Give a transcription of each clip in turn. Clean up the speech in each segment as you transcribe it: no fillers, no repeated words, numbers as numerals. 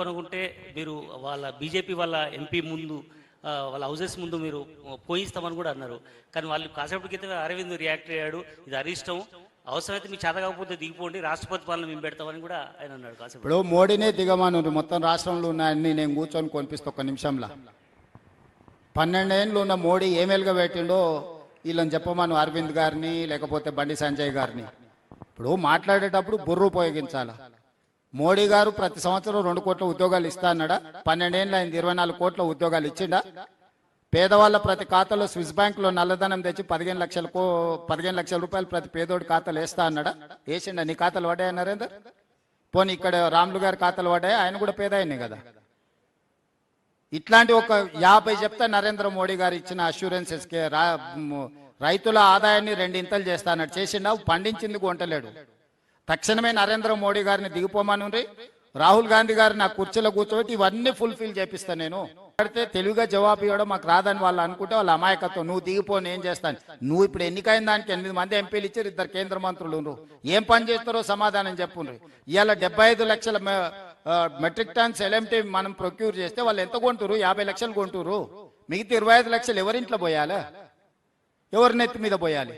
కొనుక్కుంటే మీరు వాళ్ళ బీజేపీ వాళ్ళ ఎంపీ ముందు వాళ్ళ హౌసెస్ ముందు మీరు పోయిస్తామని కూడా అన్నారు. కానీ వాళ్ళు కాసేపటి క్రితం అరవింద్ రియాక్ట్ అయ్యాడు, ఇది అరిష్టం, అవసరమైతే మీకు చేత కాకపోతే దిగిపోండి, రాష్ట్రపతి పాలన మేము పెడతామని కూడా ఆయన అన్నాడు. కాసేపు ఇప్పుడు మోడీనే దిగమాను, మొత్తం రాష్ట్రంలో ఉన్నాయని నేను కూర్చొని కొనిపిస్తా ఒక్క నిమిషంలో. 12 ఏళ్ళు ఉన్న మోడీ ఏమేలుగా పెట్టిండో వీళ్ళని చెప్పమాను, అరవింద్ గారిని లేకపోతే బండి సంజయ్ గారిని. ఇప్పుడు మాట్లాడేటప్పుడు బుర్ర ఉపయోగించాలి. మోడీ గారు ప్రతి సంవత్సరం 2 కోట్ల ఉద్యోగాలు ఇస్తా అన్నాడా? 12 ఏళ్ళు అయింది, 24 కోట్ల ఉద్యోగాలు ఇచ్చిండా? పేదవాళ్ళ ప్రతి ఖాతాలో స్విస్ బ్యాంకులో నల్లధనం తెచ్చి 15 లక్షల రూపాయలు ప్రతి పేదోడి ఖాతాలు వేస్తా అన్నాడా? వేసిండా? నీ ఖాతాలు పడ్డాయా నరేందర్? పోనీ ఇక్కడ రాములు గారి ఖాతాలు పడ్డాయా? ఆయన కూడా పేద ఆయనే కదా. ఇట్లాంటి ఒక 50 చెప్తా నరేంద్ర మోడీ గారు ఇచ్చిన అష్యూరెన్సెస్ రైతుల ఆదాయాన్ని 2 ఇంతలు చేస్తా అన్నాడు. చేసిండా? పండించింది కొంటలేడు. తక్షణమే నరేంద్ర మోడీ గారిని దిగిపోమని, రాహుల్ గాంధీ గారు నా కుర్చీలో కూర్చోబెట్టి ఇవన్నీ ఫుల్ఫిల్ చేపిస్తా నేను పడితే తెలుగుగా జవాబు ఇవ్వడం మాకు రాదని వాళ్ళు అనుకుంటే వాళ్ళ అమాయకత్వం. నువ్వు దిగిపోని ఏం చేస్తాను? నువ్వు ఇప్పుడు ఎన్నికైన దానికి 8 మంది ఎంపీలు ఇచ్చారు, 2 కేంద్ర మంత్రులు. ఏం పని చేస్తారో సమాధానం చెప్పుండ్రు. ఇవాళ 75 లక్షల మెట్రిక్ టన్స్ ఎల్ఎంటీ మనం ప్రొక్యూర్ చేస్తే వాళ్ళు ఎంత కొంటురు? 50 లక్షలు కొంటురు. మిగతా 25 లక్షలు ఎవరింట్లో పోయాలా? ఎవరి నెత్తి మీద పోయాలి?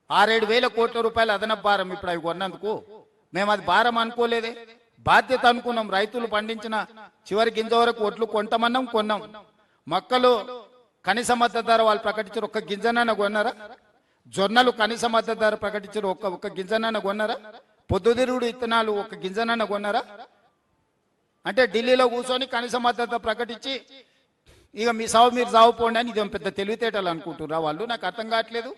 6-7 వేల కోట్ల రూపాయలు అదనపు భారం ఇప్పుడు అవి కొన్నందుకు. మేము అది భారం అనుకోలేదే, బాధ్యత అనుకున్నాం. రైతులు పండించిన చివరి గింజ వరకు ఒట్లు కొంటామన్నాం, కొన్నాం. మొక్కలు కనీస మద్దతు ధర వాళ్ళు ప్రకటించారు, ఒక్క గింజనన్న కొన్నారా? జొన్నలు కనీస మద్దతు ధర ప్రకటించారు, ఒక్క గింజనన్న కొన్నారా? పొద్దుతిరుగుడు ఇత్తనాలు ఒక్క గింజనన్న కొన్నారా? అంటే ఢిల్లీలో కూర్చొని కనీస మద్దతు ప్రకటించి ఇక మీ సాగు మీరు సాగు పోండి అని, ఇది పెద్ద తెలివితేటలు అనుకుంటున్నారా వాళ్ళు? నాకు అర్థం కావట్లేదు.